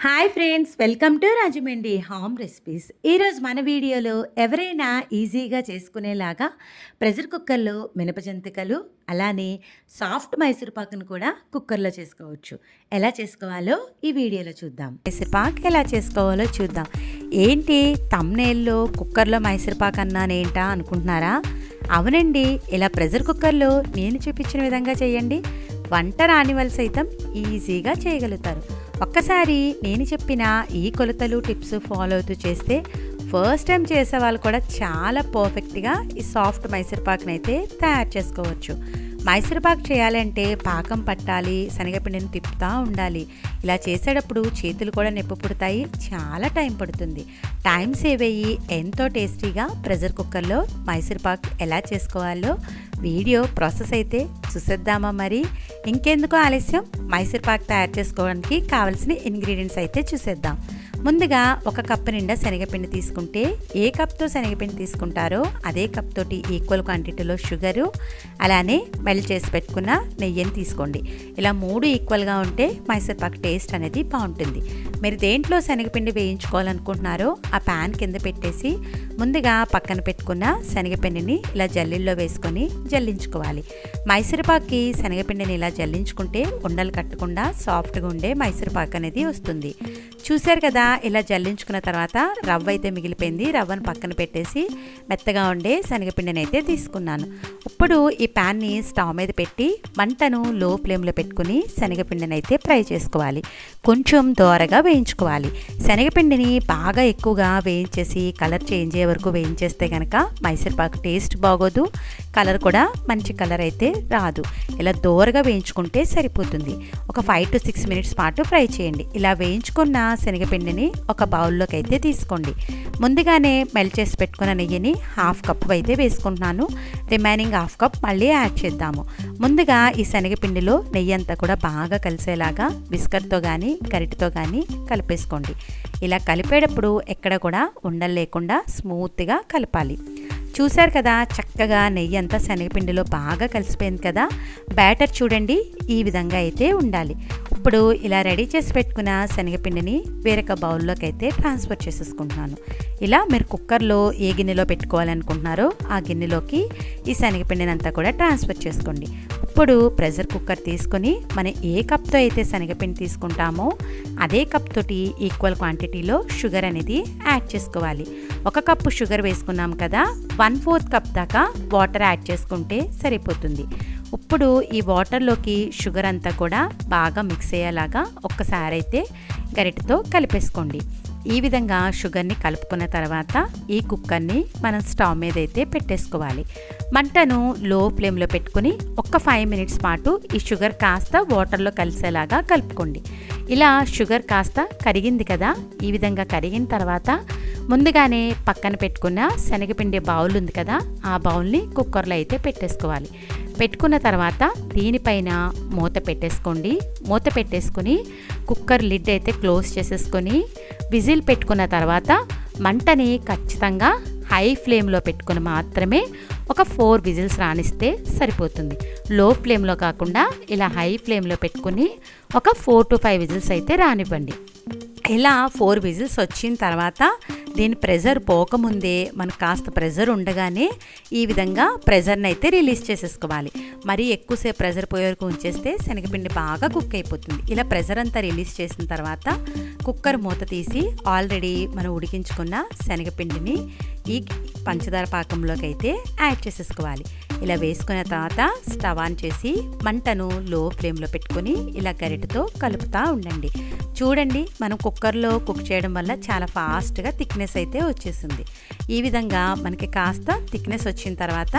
Hi friends, welcome to Rajahmundry home recipes. ఈరోజు మన వీడియోలో ఎవరైనా ఈజీగా చేసుకునేలాగా ప్రెషర్ కుక్కర్లో మినపజంతికలు, అలానే సాఫ్ట్ మైసూర్పాకును కూడా కుక్కర్లో చేసుకోవచ్చు. ఎలా చేసుకోవాలో ఈ వీడియోలో చూద్దాం. మైసూర్పాక్ ఎలా చేసుకోవాలో చూద్దాం. ఏంటి థంబ్నెయిల్లో కుక్కర్లో మైసూర్పాక్ అన్నానేంటా అనుకుంటున్నారా? అవునండి, ఇలా ప్రెషర్ కుక్కర్లో నేను చూపించిన విధంగా చేయండి. వంట రాని వాళ్ళు సైతం ఈజీగా చేయగలుగుతారు. ఒక్కసారి నేను చెప్పిన ఈ కొలతలు టిప్స్ ఫాలో అవుతూ చేస్తే ఫస్ట్ టైం చేసే వాళ్ళు కూడా చాలా పర్ఫెక్ట్గా ఈ సాఫ్ట్ మైసూర్పాక్ని అయితే తయారు చేసుకోవచ్చు. మైసూర్పాక్ చేయాలంటే పాకం పట్టాలి, శనగపిండిని తిప్పుతూ ఉండాలి. ఇలా చేసేటప్పుడు చేతులు కూడా నొప్పి పుడతాయి, చాలా టైం పడుతుంది. టైం సేవ్ అయ్యి ఎంతో టేస్టీగా ప్రెషర్ కుక్కర్లో మైసూర్పాక్ ఎలా చేసుకోవాలో వీడియో ప్రాసెస్ అయితే చూసేద్దామా? మరి ఇంకెందుకు ఆలస్యం, మైసూర్పాక్ తయారు చేసుకోవడానికి కావాల్సిన ఇంగ్రీడియంట్స్ అయితే చూసేద్దాం. ముందుగా ఒక కప్పు నిండా శనగపిండి తీసుకుంటే ఏ కప్తో శనగపిండి తీసుకుంటారో అదే కప్ తోటి ఈక్వల్ క్వాంటిటీలో షుగరు, అలానే మెల్ట్ చేసి పెట్టుకున్న నెయ్యిని తీసుకోండి. ఇలా 3 ఈక్వల్గా ఉంటే మైసూర్పాక్ టేస్ట్ అనేది బాగుంటుంది. మీరు దేంట్లో శనగపిండి వేయించుకోవాలనుకుంటున్నారో ఆ ప్యాన్ కింద పెట్టేసి ముందుగా పక్కన పెట్టుకున్న శనగపిండిని ఇలా జల్లిల్లో వేసుకొని జల్లించుకోవాలి. మైసూర్పాక్కి శనగపిండిని ఇలా జల్లించుకుంటే ఉండలు కట్టకుండా సాఫ్ట్గా ఉండే మైసూర్పాక్ అనేది వస్తుంది. చూశారు కదా, ఇలా జల్లించుకున్న తర్వాత రవ్వ అయితే మిగిలిపోయింది. రవ్వను పక్కన పెట్టేసి మెత్తగా ఉండే శనగపిండిని అయితే తీసుకున్నాను. ఇప్పుడు ఈ ప్యాన్ని స్టవ్ మీద పెట్టి మంటను లో ఫ్లేమ్లో పెట్టుకుని శనగపిండిని అయితే ఫ్రై చేసుకోవాలి. కొంచెం దోరగా వేయించుకోవాలి. శనగపిండిని బాగా ఎక్కువగా వేయించేసి కలర్ చేంజ్ అయ్యే వరకు వేయించేస్తే కనుక మైసూర్పాక్ టేస్ట్ బాగోదు, కలర్ కూడా మంచి కలర్ అయితే రాదు. ఇలా దోరగా వేయించుకుంటే సరిపోతుంది. ఒక 5 to 6 మినిట్స్ పాటు ఫ్రై చేయండి. ఇలా వేయించుకున్న శనగపిండిని ఒక బౌల్లోకి అయితే తీసుకోండి. ముందుగానే మెల్ట్ చేసి పెట్టుకున్న నెయ్యిని 1/2 కప్పు అయితే వేసుకుంటున్నాను. రిమైనింగ్ 1/2 కప్ మళ్ళీ యాడ్ చేద్దాము. ముందుగా ఈ శనగపిండిలో నెయ్యి అంతా కూడా బాగా కలిసేలాగా విస్కర్తో కానీ గరిటెతో కానీ కలిపేసుకోండి. ఇలా కలిపేటప్పుడు ఎక్కడ కూడా ఉండలు లేకుండా స్మూత్గా కలపాలి. చూశారు కదా, చక్కగా నెయ్యి అంతా శనగపిండిలో బాగా కలిసిపోయింది కదా. బ్యాటర్ చూడండి, ఈ విధంగా అయితే ఉండాలి. ఇప్పుడు ఇలా రెడీ చేసి పెట్టుకున్న శనగపిండిని వేరొక బౌల్లోకి అయితే ట్రాన్స్ఫర్ చేసేసుకుంటున్నాను. ఇలా మీరు కుక్కర్లో ఏ గిన్నెలో పెట్టుకోవాలనుకుంటున్నారో ఆ గిన్నెలోకి ఈ శనగపిండిని అంతా కూడా ట్రాన్స్ఫర్ చేసుకోండి. ఇప్పుడు ప్రెషర్ కుక్కర్ తీసుకొని మనం ఏ కప్తో అయితే శనగపిండి తీసుకుంటామో అదే కప్ తోటి ఈక్వల్ క్వాంటిటీలో షుగర్ అనేది యాడ్ చేసుకోవాలి. 1 కప్పు షుగర్ వేసుకున్నాం కదా, 1/4 కప్ దాకా వాటర్ యాడ్ చేసుకుంటే సరిపోతుంది. ఇప్పుడు ఈ వాటర్లోకి షుగర్ అంతా కూడా బాగా మిక్స్ అయ్యేలాగా ఒక్కసారి అయితే గరిటెతో కలిపేసుకోండి. ఈ విధంగా షుగర్ని కలుపుకున్న తర్వాత ఈ కుక్కర్ని మనం స్టవ్ మీద అయితే పెట్టేసుకోవాలి. మంటను లో ఫ్లేమ్లో పెట్టుకుని ఒక 5 మినిట్స్ పాటు ఈ షుగర్ కాస్త వాటర్లో కలిసేలాగా కలుపుకోండి. ఇలా షుగర్ కాస్త కరిగింది కదా, ఈ విధంగా కరిగిన తర్వాత ముందుగానే పక్కన పెట్టుకున్న శనగపిండి బౌల్ ఉంది కదా, ఆ బౌల్ని కుక్కర్లో అయితే పెట్టేసుకోవాలి. పెట్టుకున్న తర్వాత దీనిపైన మూత పెట్టేసుకోండి. మూత పెట్టేసుకొని కుక్కర్ లిడ్ అయితే క్లోజ్ చేసేసుకొని విజిల్ పెట్టుకున్న తర్వాత మంటని ఖచ్చితంగా హై ఫ్లేమ్లో పెట్టుకుని మాత్రమే ఒక 4 విజిల్స్ రానిస్తే సరిపోతుంది. లో ఫ్లేమ్లో కాకుండా ఇలా హై ఫ్లేమ్లో పెట్టుకుని ఒక 4 to 5 విజిల్స్ అయితే రానివ్వండి. ఇలా 4 విజిల్స్ వచ్చిన తర్వాత దీని ప్రెజర్ పోకముందే మనకు కాస్త ప్రెజర్ ఉండగానే ఈ విధంగా ప్రెజర్ని అయితే రిలీజ్ చేసేసుకోవాలి. మరీ ఎక్కువసేపు ప్రెజర్ పోయే వరకు ఉంచేస్తే శనగపిండి బాగా కుక్ అయిపోతుంది. ఇలా ప్రెజర్ అంతా రిలీజ్ చేసిన తర్వాత కుక్కర్ మూత తీసి ఆల్రెడీ మనం ఉడికించుకున్న శనగపిండిని ఈ పంచదార పాకంలోకి అయితే యాడ్ చేసేసుకోవాలి. ఇలా వేసుకున్న తర్వాత స్టవ్ ఆన్ చేసి మంటను లో ఫ్లేమ్లో పెట్టుకొని ఇలా గరిటెతో కలుపుతూ ఉండండి. చూడండి, మనం కుక్కర్లో కుక్ చేయడం వల్ల చాలా ఫాస్ట్గా థిక్నెస్ అయితే వచ్చేసింది. ఈ విధంగా మనకి కాస్త థిక్నెస్ వచ్చిన తర్వాత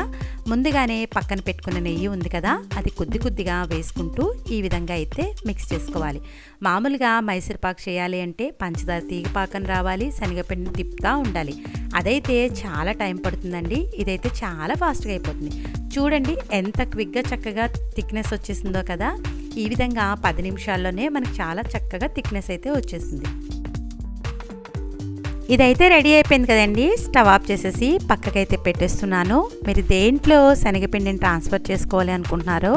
ముందుగానే పక్కన పెట్టుకున్న నెయ్యి ఉంది కదా, అది కొద్దిగా వేసుకుంటూ ఈ విధంగా అయితే మిక్స్ చేసుకోవాలి. మామూలుగా మైసూర్పాక్ చేయాలి అంటే పంచదార తీగ పాకం రావాలి, శనగపిండిని తిప్పుతూ ఉండాలి. అదైతే చాలా టైం పడుతుందండి. ఇదైతే చాలా ఫాస్ట్గా అయిపోతుంది. చూడండి ఎంత క్విక్గా చక్కగా థిక్నెస్ వచ్చేసిందో కదా. ఈ విధంగా 10 నిమిషాల్లోనే మనకు చాలా చక్కగా థిక్నెస్ అయితే వచ్చేసింది. ఇదైతే రెడీ అయిపోయింది కదండి. స్టవ్ ఆఫ్ చేసేసి పక్కకైతే పెట్టేస్తున్నాను. మీరు దేంట్లో శనగపిండిని ట్రాన్స్ఫర్ చేసుకోవాలి అనుకుంటున్నారో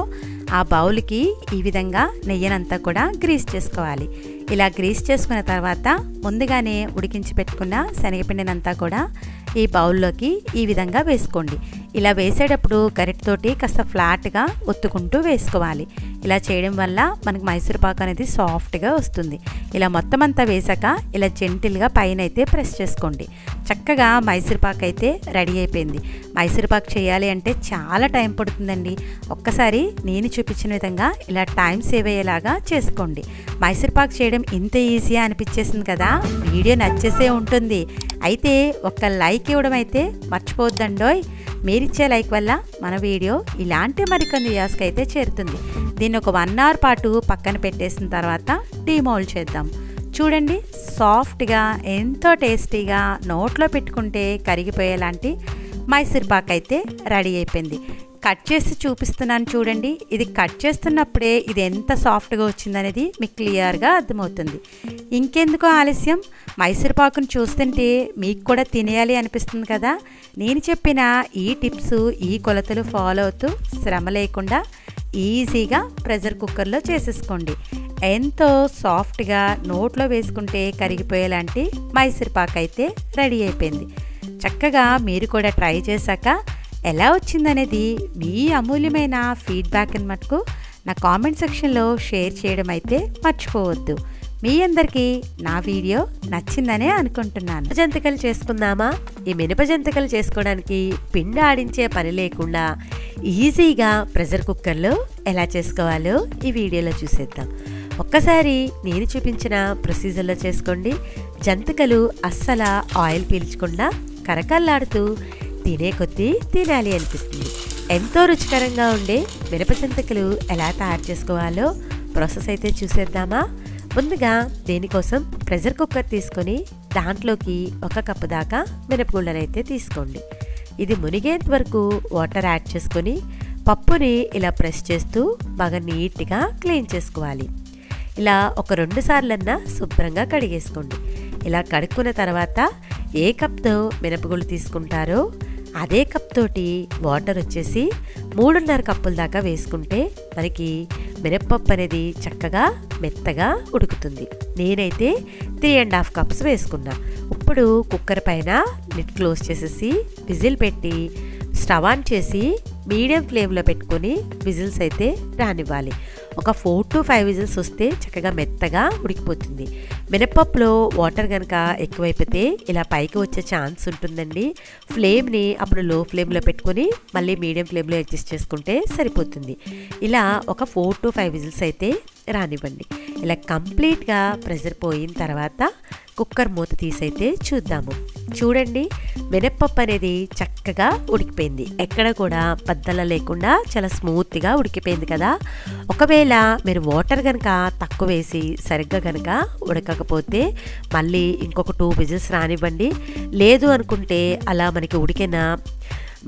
ఆ బౌల్కి ఈ విధంగా నెయ్యినంతా కూడా గ్రీస్ చేసుకోవాలి. ఇలా గ్రీస్ చేసుకున్న తర్వాత ముందుగానే ఉడికించి పెట్టుకున్న శనగపిండినంతా కూడా ఈ బౌల్లోకి ఈ విధంగా వేసుకోండి. ఇలా వేసేటప్పుడు గరిటెతోటి కాస్త ఫ్లాట్గా ఒత్తుకుంటూ వేసుకోవాలి. ఇలా చేయడం వల్ల మనకు మైసూర్పాకు అనేది సాఫ్ట్గా వస్తుంది. ఇలా మొత్తం అంతా వేసాక ఇలా జెంటిల్గా పైన అయితే ప్రెస్ చేసుకోండి. చక్కగా మైసూర్పాకు అయితే రెడీ అయిపోయింది. మైసూర్పాకు చేయాలి అంటే చాలా టైం పడుతుందండి. ఒక్కసారి నేను చూపించిన విధంగా ఇలా టైం సేవ్ అయ్యేలాగా చేసుకోండి. మైసూర్పాకు చేయడం ఇంత ఈజీగా అనిపించేసింది కదా. వీడియో నచ్చేసే ఉంటుంది. అయితే ఒక్క లైక్ ఇవ్వడం అయితే మర్చిపోవద్దండోయ్. మీరిచ్చే లైక్ వల్ల మన వీడియో ఇలాంటి మరికొన్ని వ్యూస్కి అయితే చేరుతుంది. దీన్ని ఒక 1 అవర్ పాటు పక్కన పెట్టేసిన తర్వాత డీమౌల్డ్ చేద్దాం. చూడండి, సాఫ్ట్గా ఎంతో టేస్టీగా నోట్లో పెట్టుకుంటే కరిగిపోయేలాంటి మైసూర్పాకు అయితే రెడీ అయిపోయింది. కట్ చేసి చూపిస్తున్నాను చూడండి. ఇది కట్ చేస్తున్నప్పుడే ఇది ఎంత సాఫ్ట్గా వచ్చిందనేది మీకు క్లియర్గా అర్థమవుతుంది. ఇంకెందుకో ఆలస్యం, మైసూర్పాకును చూస్తుంటే మీకు కూడా తినేయాలి అనిపిస్తుంది కదా. నేను చెప్పిన ఈ టిప్స్, ఈ కొలతలు ఫాలో అవుతూ శ్రమ లేకుండా ఈజీగా ప్రెషర్ కుక్కర్లో చేసేసుకోండి. ఎంతో సాఫ్ట్గా నోట్లో వేసుకుంటే కరిగిపోయేలాంటి మైసూర్పాకు అయితే రెడీ అయిపోయింది. చక్కగా మీరు కూడా ట్రై చేశాక ఎలా వచ్చిందనేది మీ అమూల్యమైన ఫీడ్బ్యాక్ని మటుకు నా కామెంట్ సెక్షన్లో షేర్ చేయడం అయితే మర్చిపోవద్దు. మీ అందరికీ నా వీడియో నచ్చిందనే అనుకుంటున్నాను. జంతికలు చేసుకుందామా? ఈ మినప జంతికలు చేసుకోవడానికి పిండి ఆడించే పని లేకుండా ఈజీగా ప్రెషర్ కుక్కర్లో ఎలా చేసుకోవాలో ఈ వీడియోలో చూసేద్దాం. ఒక్కసారి నేను చూపించిన ప్రొసీజర్లో చేసుకోండి. జంతికలు అస్సలు ఆయిల్ పీల్చకుండా కరకల్లాడుతూ తినే కొద్దీ తినాలి అనిపిస్తుంది. ఎంతో రుచికరంగా ఉండే మినప జంతికలు ఎలా తయారు చేసుకోవాలో ప్రాసెస్ అయితే చూసేద్దామా? ముందుగా దీనికోసం ప్రెషర్ కుక్కర్ తీసుకొని దాంట్లోకి 1 కప్పు దాకా మినపగుళ్ళను అయితే తీసుకోండి. ఇది మునిగేంత వరకు వాటర్ యాడ్ చేసుకొని పప్పుని ఇలా ప్రెస్ చేస్తూ బాగా నీట్గా క్లీన్ చేసుకోవాలి. ఇలా ఒక 2 సార్లన్నా శుభ్రంగా కడిగేసుకోండి. ఇలా కడుక్కున్న తర్వాత ఏ కప్తో మినపగుళ్ళు తీసుకుంటారో అదే కప్ తోటి వాటర్ వచ్చేసి 3.5 కప్పుల దాకా వేసుకుంటే మనకి మినప్పప్పు అనేది చక్కగా మెత్తగా ఉడుకుతుంది. నేనైతే 3.5 కప్స్ వేసుకున్నా. ఇప్పుడు కుక్కర్ పైన లిడ్ క్లోజ్ చేసేసి విజిల్ పెట్టి స్టవ్ ఆన్ చేసి మీడియం ఫ్లేమ్లో పెట్టుకొని విజిల్స్ అయితే రానివ్వాలి. ఒక 4 to 5 విజిల్స్ వస్తే చక్కగా మెత్తగా ఉడికిపోతుంది. మినపప్పులో వాటర్ కనుక ఎక్కువైపోతే ఇలా పైకి వచ్చే ఛాన్స్ ఉంటుందండి. ఫ్లేమ్ని అప్పుడు లో ఫ్లేమ్లో పెట్టుకొని మళ్ళీ మీడియం ఫ్లేమ్లో అడ్జస్ట్ చేసుకుంటే సరిపోతుంది. ఇలా ఒక 4 to 5 విజిల్స్ అయితే రానివ్వండి. ఇలా కంప్లీట్గా ప్రెషర్ పోయిన తర్వాత కుక్కర్ మూత తీసైతే చూద్దాము. చూడండి, మినప్పప్పు అనేది చక్కగా ఉడికిపోయింది. ఎక్కడ కూడా బద్దల లేకుండా చాలా స్మూత్గా ఉడికిపోయింది కదా. ఒకవేళ మీరు వాటర్ కనుక తక్కువ వేసి సరిగ్గా కనుక ఉడకకపోతే మళ్ళీ ఇంకొక 2 విజిల్స్ రానివ్వండి. లేదు అనుకుంటే అలా మనకి ఉడికిన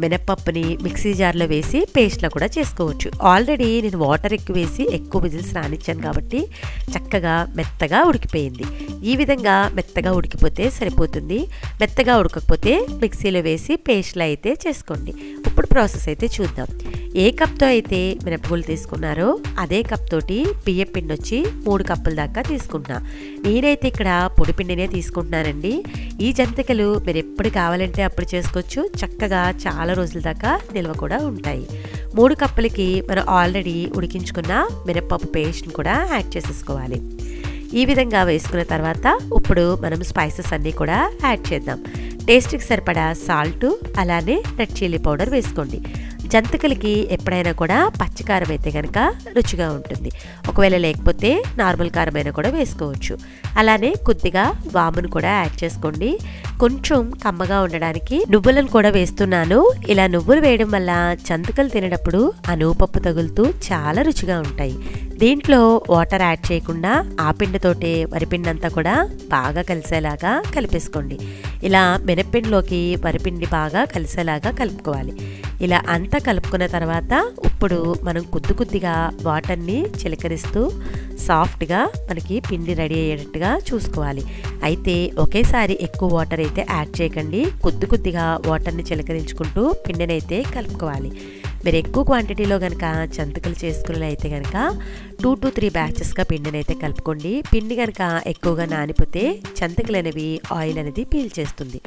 మినప్పప్పుని మిక్సీ జార్లో వేసి పేస్ట్లో కూడా చేసుకోవచ్చు. ఆల్రెడీ నేను వాటర్ ఎక్కువ వేసి ఎక్కువ విజిల్స్ రానిచ్చాను కాబట్టి చక్కగా మెత్తగా ఉడికిపోయింది. ఈ విధంగా మెత్తగా ఉడికిపోతే సరిపోతుంది. మెత్తగా ఉడకకపోతే మిక్సీలో వేసి పేస్ట్లో అయితే చేసుకోండి. ఇప్పుడు ప్రాసెస్ అయితే చూద్దాం. ఏ కప్తో అయితే మినపగుళ్ళు తీసుకున్నారో అదే కప్ తోటి బియ్యం పిండి వచ్చి 3 కప్పుల దాకా తీసుకుంటున్నా. నేనైతే ఇక్కడ పొడి పిండినే తీసుకుంటున్నానండి. ఈ జంతికలు మీరు ఎప్పుడు కావాలంటే అప్పుడు చేసుకోవచ్చు. చక్కగా చాలా రోజుల దాకా నిల్వ కూడా ఉంటాయి. 3 కప్పులకి మనం ఆల్రెడీ ఉడికించుకున్న మినపప్పు పేస్ట్ని కూడా యాడ్ చేసేసుకోవాలి. ఈ విధంగా వేసుకున్న తర్వాత ఇప్పుడు మనం స్పైసెస్ అన్నీ కూడా యాడ్ చేద్దాం. టేస్ట్కి సరిపడా సాల్ట్, అలానే రెడ్ చిల్లీ పౌడర్ వేసుకోండి. జంతికలకి ఎప్పుడైనా కూడా పచ్చికారం అయితే కనుక రుచిగా ఉంటుంది. ఒకవేళ లేకపోతే నార్మల్ కారం అయినా కూడా వేసుకోవచ్చు. అలానే కొద్దిగా వామును కూడా యాడ్ చేసుకోండి. కొంచెం కమ్మగా ఉండడానికి నువ్వులను కూడా వేస్తున్నాను. ఇలా నువ్వులు వేయడం వల్ల జంతికలు తినేటప్పుడు ఆ నువ్వుపప్పు తగులుతూ చాలా రుచిగా ఉంటాయి. దీంట్లో వాటర్ యాడ్ చేయకుండా ఆ పిండితోటే వరిపిండి అంతా కూడా బాగా కలిసేలాగా కలిపేసుకోండి. ఇలా మినప్పిండిలోకి వరిపిండి బాగా కలిసేలాగా కలుపుకోవాలి. ఇలా అంతా కలుపుకున్న తర్వాత ఇప్పుడు మనం కొద్దిగా వాటర్ని చిలకరిస్తూ సాఫ్ట్గా మనకి పిండి రెడీ అయ్యేటట్టుగా చూసుకోవాలి. అయితే ఒకేసారి ఎక్కువ వాటర్ అయితే యాడ్ చేయకండి. కొద్దిగా వాటర్ని చిలకరించుకుంటూ పిండిని అయితే కలుపుకోవాలి. మీరు ఎక్కువ క్వాంటిటీలో కనుక జంతికలు చేసుకునేలైతే కనుక 2 to 3 బ్యాచెస్గా పిండిని అయితే కలుపుకోండి. పిండి కనుక ఎక్కువగా నానిపోతే జంతికలు అనేవి ఆయిల్ అనేది పీల్చేస్తుంది.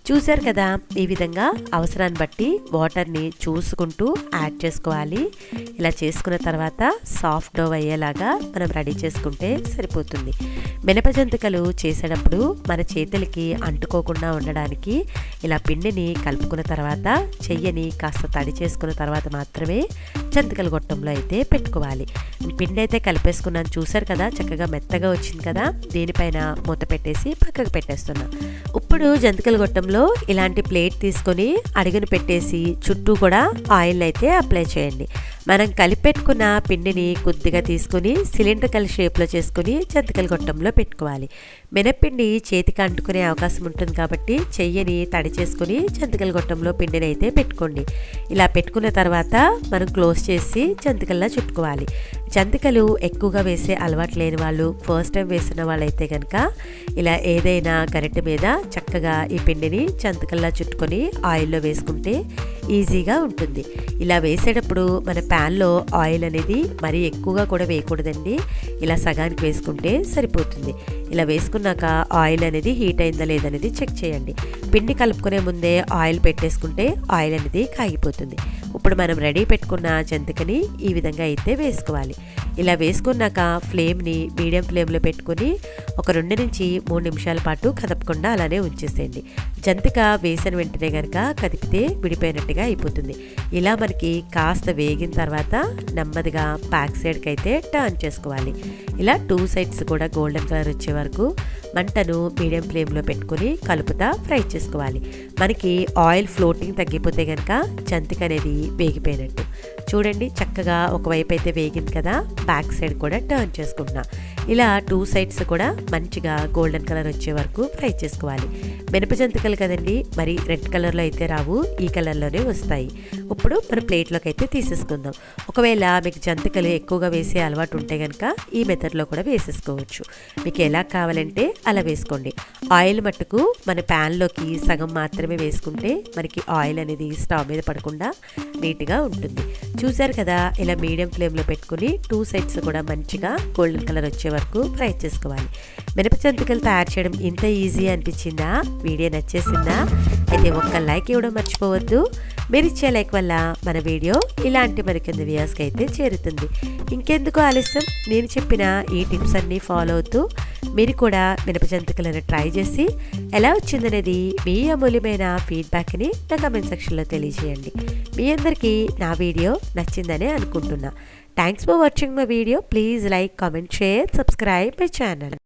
చూశారు కదా, ఈ విధంగా అవసరాన్ని బట్టి వాటర్ని చూసుకుంటూ యాడ్ చేసుకోవాలి. ఇలా చేసుకున్న తర్వాత సాఫ్ట్ డో అయ్యేలాగా మనం రెడీ చేసుకుంటే సరిపోతుంది. మినప జంతికలు చేసేటప్పుడు మన చేతులకి అంటుకోకుండా ఉండడానికి ఇలా పిండిని కలుపుకున్న తర్వాత చెయ్యని కాస్త తడి చేసుకున్న తర్వాత మాత్రమే జంతికల గొట్టంలో అయితే పెట్టుకోవాలి. పిండి అయితే కలిపేసుకున్నాను, చూసారు కదా, చక్కగా మెత్తగా వచ్చింది కదా. దీనిపైన మూత పెట్టేసి పక్కకు పెట్టేస్తున్నా. ఇప్పుడు జంతికల గొట్టంలో ఇలాంటి ప్లేట్ తీసుకొని అడుగును పెట్టేసి చుట్టూ కూడా ఆయిల్ అయితే అప్లై చేయండి. మనం కలిపెట్టుకున్న పిండిని కొద్దిగా తీసుకుని సిలిండ్రికల్ షేప్లో చేసుకుని జంతికల గొట్టంలో పెట్టుకోవాలి. మినప్పిండి చేతికి అంటుకునే అవకాశం ఉంటుంది కాబట్టి చెయ్యని తడి చేసుకుని జంతికల గొట్టంలో పిండిని అయితే పెట్టుకోండి. ఇలా పెట్టుకున్న తర్వాత మనం క్లోజ్ చేసి జంతికల్లా చుట్టుకోవాలి. జంతికలు ఎక్కువగా వేసే అలవాటు లేని వాళ్ళు, ఫస్ట్ టైం వేసిన వాళ్ళైతే కనుక ఇలా ఏదైనా గరిటె మీద చక్కగా ఈ పిండిని జంతికల్లా చుట్టుకొని ఆయిల్లో వేసుకుంటే ఈజీగా ఉంటుంది. ఇలా వేసేటప్పుడు మన ప్యాన్లో ఆయిల్ అనేది మరీ ఎక్కువగా కూడా వేయకూడదండి. ఇలా సగానికి వేసుకుంటే సరిపోతుంది. ఇలా వేసుకున్నాక ఆయిల్ అనేది హీట్ అయిందా లేదనేది చెక్ చేయండి. పిండి కలుపుకునే ముందే ఆయిల్ పెట్టేసుకుంటే ఆయిల్ అనేది కాగిపోతుంది. ఇప్పుడు మనం రెడీ పెట్టుకున్న జంతికని ఈ విధంగా అయితే వేసుకోవాలి. ఇలా వేసుకున్నాక ఫ్లేమ్ని మీడియం ఫ్లేమ్లో పెట్టుకుని ఒక 2 నుంచి 3 నిమిషాల పాటు కదపకుండా అలానే ఉంచేసేయండి. జంతిక వేసిన వెంటనే కనుక కదిపితే విడిపోయినట్టుగా అయిపోతుంది. ఇలా మనకి కాస్త వేగిన తర్వాత నెమ్మదిగా బ్యాక్ సైడ్కి అయితే టర్న్ చేసుకోవాలి. ఇలా 2 సైడ్స్ కూడా గోల్డెన్ కలర్ వచ్చే వరకు మంటను మీడియం ఫ్లేమ్లో పెట్టుకుని కలుపుతా ఫ్రై చేసుకోవాలి. మనకి ఆయిల్ ఫ్లోటింగ్ తగ్గిపోతే కనుక జంతిక అనేది వేగిపోయినట్టు. చూడండి, చక్కగా ఒకవైపు అయితే వేగింది కదా, బ్యాక్ సైడ్ కూడా టర్న్ చేసుకుంటున్నా. ఇలా 2 సైడ్స్ కూడా మంచిగా గోల్డెన్ కలర్ వచ్చే వరకు ఫ్రై చేసుకోవాలి. మినప జంతికలు కదండి, మరి రెడ్ కలర్లో అయితే రావు, ఈ కలర్లోనే వస్తాయి. ఇప్పుడు మన ప్లేట్లోకి అయితే తీసేసుకుందాం. ఒకవేళ మీకు జంతికలు ఎక్కువగా వేసే అలవాటు ఉంటే కనుక ఈ మెథడ్లో కూడా వేసేసుకోవచ్చు. మీకు ఎలా కావాలంటే అలా వేసుకోండి. ఆయిల్ మట్టుకు మన ప్యాన్లోకి సగం మాత్రమే వేసుకుంటే మనకి ఆయిల్ అనేది స్టవ్ మీద పడకుండా నీట్గా ఉంటుంది. చూసారు కదా, ఇలా మీడియం ఫ్లేమ్లో పెట్టుకుని 2 సైడ్స్ కూడా మంచిగా గోల్డెన్ కలర్ వచ్చే వరకు ఫ్రై చేసుకోవాలి. మినప జంతికలు తయారు చేయడం ఇంత ఈజీ అనిపించిందా? వీడియో నచ్చేసిందా? అయితే ఒక్క లైక్ ఇవ్వడం మర్చిపోవద్దు. మీరు ఇచ్చే లైక్ వల్ల మన వీడియో ఇలాంటి మరికొన్ని వ్యూస్కి అయితే చేరుతుంది. ఇంకెందుకు ఆలస్యం, నేను చెప్పిన ఈ టిప్స్ అన్నీ ఫాలో అవుతూ మీరు కూడా మినప జంతికలను ట్రై చేసి ఎలా వచ్చిందనేది మీ అమూల్యమైన ఫీడ్బ్యాక్ని నా కమెంట్ సెక్షన్లో తెలియజేయండి. మీ అందరికీ నా వీడియో నచ్చిందనే అనుకుంటున్నా. Thanks for watching my video. Please like, comment, share, subscribe my channel.